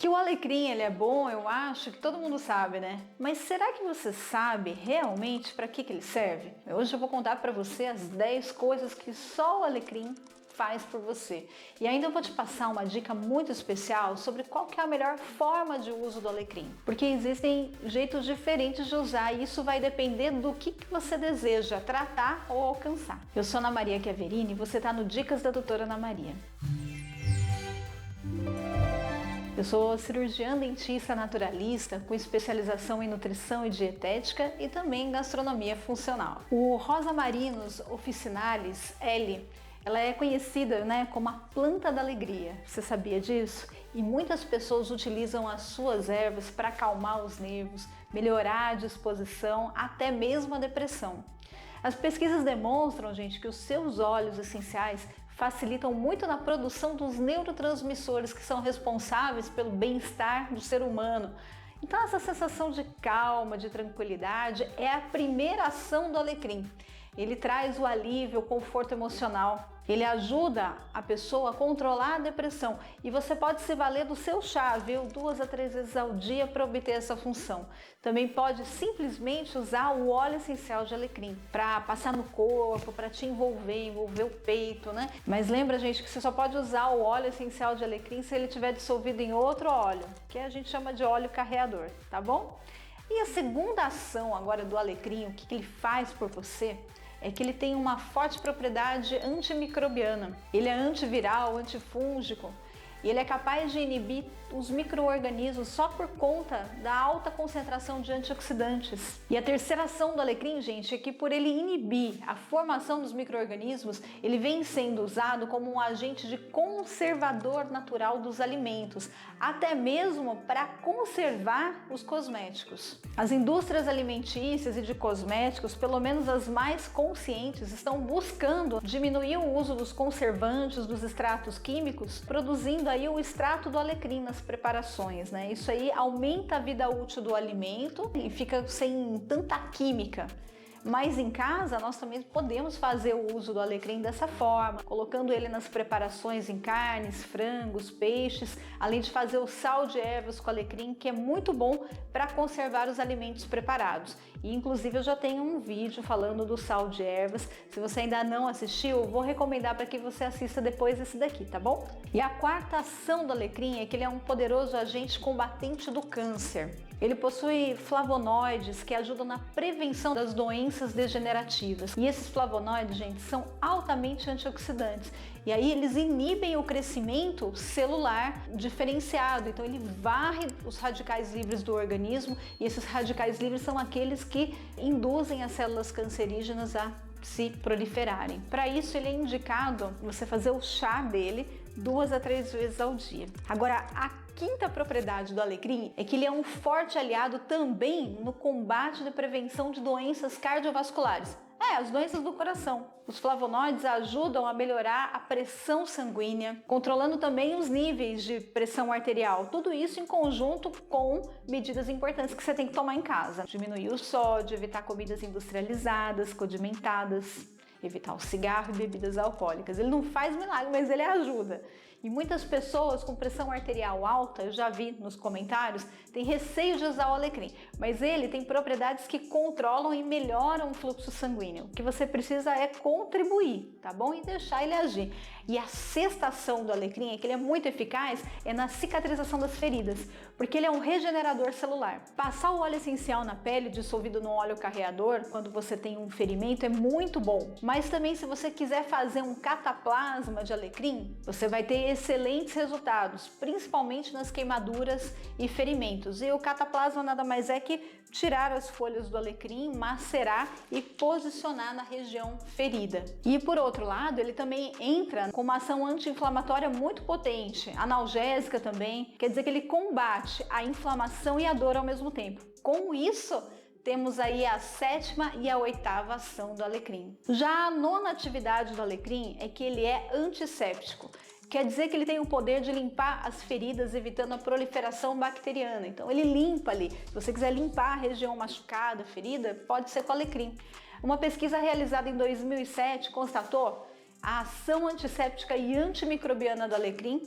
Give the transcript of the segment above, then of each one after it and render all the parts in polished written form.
Que o alecrim ele é bom, eu acho que todo mundo sabe, né? Mas será que você sabe realmente para que ele serve? Hoje eu vou contar para você as 10 coisas que só o alecrim faz por você. E ainda eu vou te passar uma dica muito especial sobre qual que é a melhor forma de uso do alecrim. Porque existem jeitos diferentes de usar e isso vai depender do que você deseja tratar ou alcançar. Eu sou Ana Maria Chiaverini e você está no Dicas da Doutora Ana Maria. Eu sou cirurgiã dentista naturalista com especialização em nutrição e dietética e também em gastronomia funcional. O Rosa Marinus officinalis L, ela é conhecida, como a planta da alegria. Você sabia disso? E muitas pessoas utilizam as suas ervas para acalmar os nervos, melhorar a disposição, até mesmo a depressão. As pesquisas demonstram, gente, que os seus óleos essenciais facilitam muito na produção dos neurotransmissores que são responsáveis pelo bem-estar do ser humano. Então essa sensação de calma, de tranquilidade é a primeira ação do alecrim. Ele traz o alívio, o conforto emocional. Ele ajuda a pessoa a controlar a depressão e você pode se valer do seu chá, viu? 2 a 3 vezes ao dia para obter essa função. Também pode simplesmente usar o óleo essencial de alecrim para passar no corpo, para te envolver o peito, né? Mas lembra, gente, que você só pode usar o óleo essencial de alecrim se ele estiver dissolvido em outro óleo, que a gente chama de óleo carreador, tá bom? E a segunda ação agora do alecrim, o que ele faz por você, é que ele tem uma forte propriedade antimicrobiana. Ele é antiviral, antifúngico e ele é capaz de inibir os micro-organismos só por conta da alta concentração de antioxidantes. E a terceira ação do alecrim, gente, é que por ele inibir a formação dos micro-organismos, ele vem sendo usado como um agente de conservador natural dos alimentos, até mesmo para conservar os cosméticos. As indústrias alimentícias e de cosméticos, pelo menos as mais conscientes, estão buscando diminuir o uso dos conservantes, dos extratos químicos, produzindo aí o extrato do alecrim nas preparações, né? Isso aí aumenta a vida útil do alimento e fica sem tanta química. Mas em casa nós também podemos fazer o uso do alecrim dessa forma, colocando ele nas preparações em carnes, frangos, peixes, além de fazer o sal de ervas com alecrim, que é muito bom para conservar os alimentos preparados. E inclusive eu já tenho um vídeo falando do sal de ervas. Se você ainda não assistiu, eu vou recomendar para que você assista depois esse daqui, tá bom? E a quarta ação do alecrim é que ele é um poderoso agente combatente do câncer. Ele possui flavonoides que ajudam na prevenção das doenças degenerativas. E esses flavonoides, gente, são altamente antioxidantes. E aí eles inibem o crescimento celular diferenciado. Então ele varre os radicais livres do organismo e esses radicais livres são aqueles que induzem as células cancerígenas a se proliferarem. Para isso ele é indicado você fazer o chá dele 2 a 3 vezes ao dia. Agora, a quinta propriedade do alecrim é que ele é um forte aliado também no combate e prevenção de doenças cardiovasculares. As doenças do coração. Os flavonoides ajudam a melhorar a pressão sanguínea, controlando também os níveis de pressão arterial. Tudo isso em conjunto com medidas importantes que você tem que tomar em casa. Diminuir o sódio, evitar comidas industrializadas, condimentadas, evitar o cigarro e bebidas alcoólicas. Ele não faz milagre, mas ele ajuda. E muitas pessoas com pressão arterial alta, eu já vi nos comentários, têm receio de usar o alecrim, mas ele tem propriedades que controlam e melhoram o fluxo sanguíneo. O que você precisa é contribuir, tá bom? E deixar ele agir. E a sexta ação do alecrim, é que ele é muito eficaz, é na cicatrização das feridas, porque ele é um regenerador celular. Passar o óleo essencial na pele, dissolvido no óleo carreador, quando você tem um ferimento, é muito bom. Mas também se você quiser fazer um cataplasma de alecrim, você vai ter excelentes resultados, principalmente nas queimaduras e ferimentos. E o cataplasma nada mais é que tirar as folhas do alecrim, macerar e posicionar na região ferida. E por outro lado, ele também entra com uma ação anti-inflamatória muito potente, analgésica também, quer dizer que ele combate a inflamação e a dor ao mesmo tempo. Com isso, temos aí a sétima e a oitava ação do alecrim. Já a nona atividade do alecrim é que ele é antisséptico. Quer dizer que ele tem o poder de limpar as feridas, evitando a proliferação bacteriana. Então ele limpa ali. Se você quiser limpar a região machucada, ferida, pode ser com alecrim. Uma pesquisa realizada em 2007 constatou a ação antisséptica e antimicrobiana do alecrim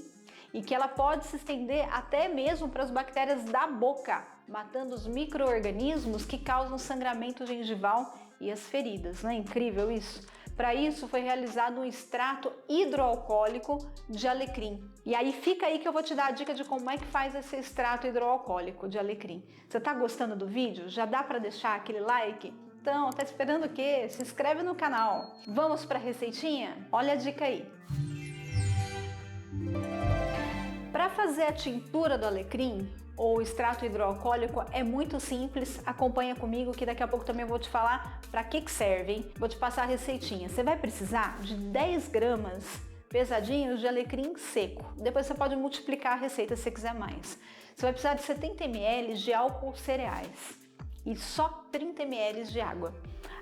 e que ela pode se estender até mesmo para as bactérias da boca, matando os micro-organismos que causam sangramento gengival e as feridas. Não é incrível isso? Para isso foi realizado um extrato hidroalcoólico de alecrim. E aí fica aí que eu vou te dar a dica de como é que faz esse extrato hidroalcoólico de alecrim. Você tá gostando do vídeo? Já dá para deixar aquele like? Então, tá esperando o quê? Se inscreve no canal. Vamos para a receitinha? Olha a dica aí. Para fazer a tintura do alecrim ou extrato hidroalcoólico é muito simples, acompanha comigo que daqui a pouco também eu vou te falar para que serve, hein? Vou te passar a receitinha. Você vai precisar de 10 gramas pesadinhos de alecrim seco. Depois você pode multiplicar a receita se você quiser mais. Você vai precisar de 70 ml de álcool cereais e só 30 ml de água.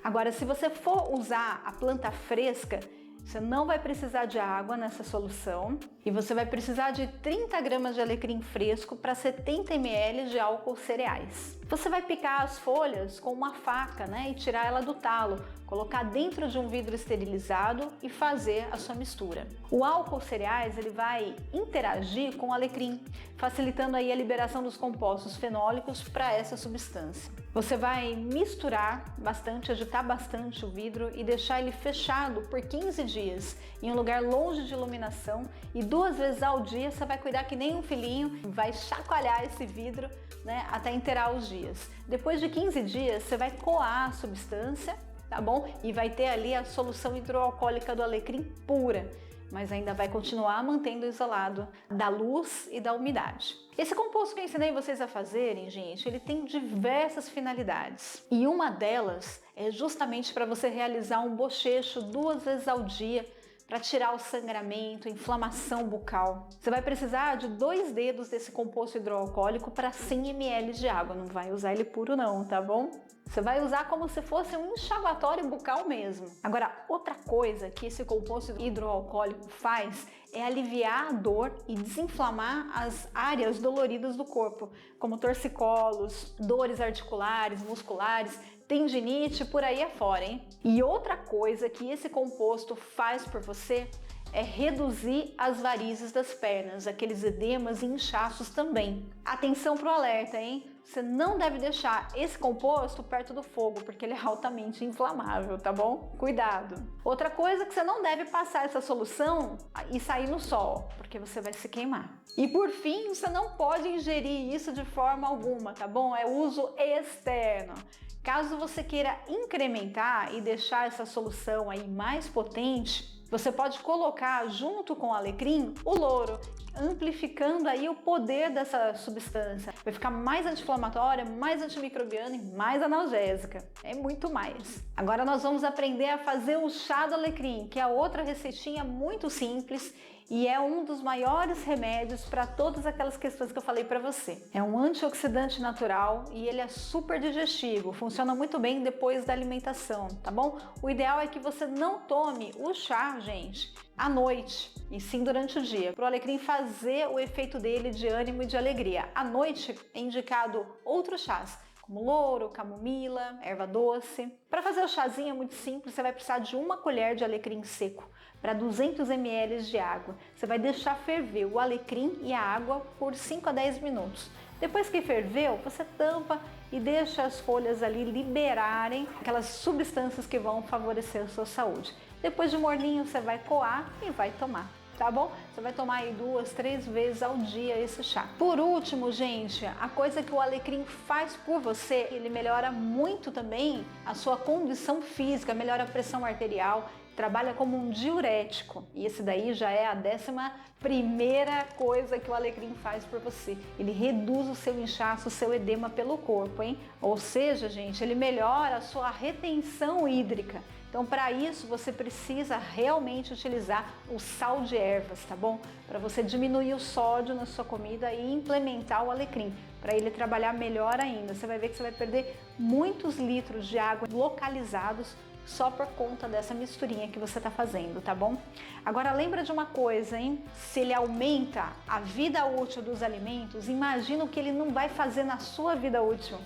Agora, se você for usar a planta fresca, você não vai precisar de água nessa solução e você vai precisar de 30 gramas de alecrim fresco para 70 ml de álcool cereais. Você vai picar as folhas com uma faca, né, e tirar ela do talo, colocar dentro de um vidro esterilizado e fazer a sua mistura. O álcool cereais ele vai interagir com o alecrim, facilitando aí a liberação dos compostos fenólicos para essa substância. Você vai misturar bastante, agitar bastante o vidro e deixar ele fechado por 15 dias em um lugar longe de iluminação e 2 vezes ao dia você vai cuidar que nem um filhinho, vai chacoalhar esse vidro, né, até inteirar os dias. Depois de 15 dias você vai coar a substância, tá bom? E vai ter ali a solução hidroalcoólica do alecrim pura, mas ainda vai continuar mantendo isolado da luz e da umidade. Esse composto que eu ensinei vocês a fazerem, gente, ele tem diversas finalidades. E uma delas é justamente para você realizar um bochecho 2 vezes ao dia, para tirar o sangramento, inflamação bucal. Você vai precisar de 2 dedos desse composto hidroalcoólico para 100 ml de água. Não vai usar ele puro não, tá bom? Você vai usar como se fosse um enxaguatório bucal mesmo. Agora, outra coisa que esse composto hidroalcoólico faz é aliviar a dor e desinflamar as áreas doloridas do corpo, como torcicolos, dores articulares, musculares, tendinite, por aí afora, hein? E outra coisa que esse composto faz por você é reduzir as varizes das pernas, aqueles edemas e inchaços também. Atenção pro alerta, hein? Você não deve deixar esse composto perto do fogo, porque ele é altamente inflamável, tá bom? Cuidado! Outra coisa é que você não deve passar essa solução e sair no sol, porque você vai se queimar. E por fim, você não pode ingerir isso de forma alguma, tá bom? É uso externo. Caso você queira incrementar e deixar essa solução aí mais potente, você pode colocar junto com o alecrim o louro, amplificando aí o poder dessa substância. Vai ficar mais anti-inflamatória, mais antimicrobiana e mais analgésica. É muito mais. Agora nós vamos aprender a fazer o chá do alecrim, que é outra receitinha muito simples e é um dos maiores remédios para todas aquelas questões que eu falei para você. É um antioxidante natural e ele é super digestivo, funciona muito bem depois da alimentação, tá bom? O ideal é que você não tome o chá, gente, à noite, e sim durante o dia, para o alecrim fazer o efeito dele de ânimo e de alegria. À noite é indicado outros chás, como louro, camomila, erva doce. Para fazer o chazinho é muito simples, você vai precisar de 1 colher de alecrim seco para 200 ml de água. Você vai deixar ferver o alecrim e a água por 5 a 10 minutos. Depois que ferveu, você tampa e deixa as folhas ali liberarem aquelas substâncias que vão favorecer a sua saúde. Depois de morninho, você vai coar e vai tomar. Tá bom? Você vai tomar aí 2, 3 vezes ao dia esse chá. Por último, gente, a coisa que o alecrim faz por você, ele melhora muito também a sua condição física, melhora a pressão arterial, trabalha como um diurético. E esse daí já é a 11ª coisa que o alecrim faz por você. Ele reduz o seu inchaço, o seu edema pelo corpo, hein? Ou seja, gente, ele melhora a sua retenção hídrica. Então, para isso, você precisa realmente utilizar o sal de ervas, tá bom? Para você diminuir o sódio na sua comida e implementar o alecrim, para ele trabalhar melhor ainda. Você vai ver que você vai perder muitos litros de água localizados só por conta dessa misturinha que você está fazendo, tá bom? Agora lembra de uma coisa, hein? Se ele aumenta a vida útil dos alimentos, imagina o que ele não vai fazer na sua vida útil.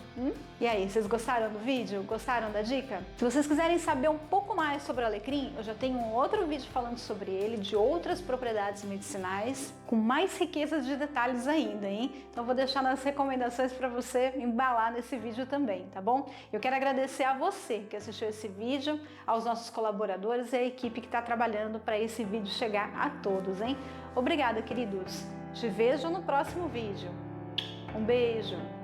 E aí, vocês gostaram do vídeo? Gostaram da dica? Se vocês quiserem saber um pouco mais sobre o alecrim, eu já tenho um outro vídeo falando sobre ele, de outras propriedades medicinais. com mais riqueza de detalhes ainda, hein? Então vou deixar nas recomendações para você embalar nesse vídeo também, tá bom? Eu quero agradecer a você que assistiu esse vídeo, aos nossos colaboradores e à equipe que está trabalhando para esse vídeo chegar a todos, hein? Obrigada, queridos! Te vejo no próximo vídeo. Um beijo!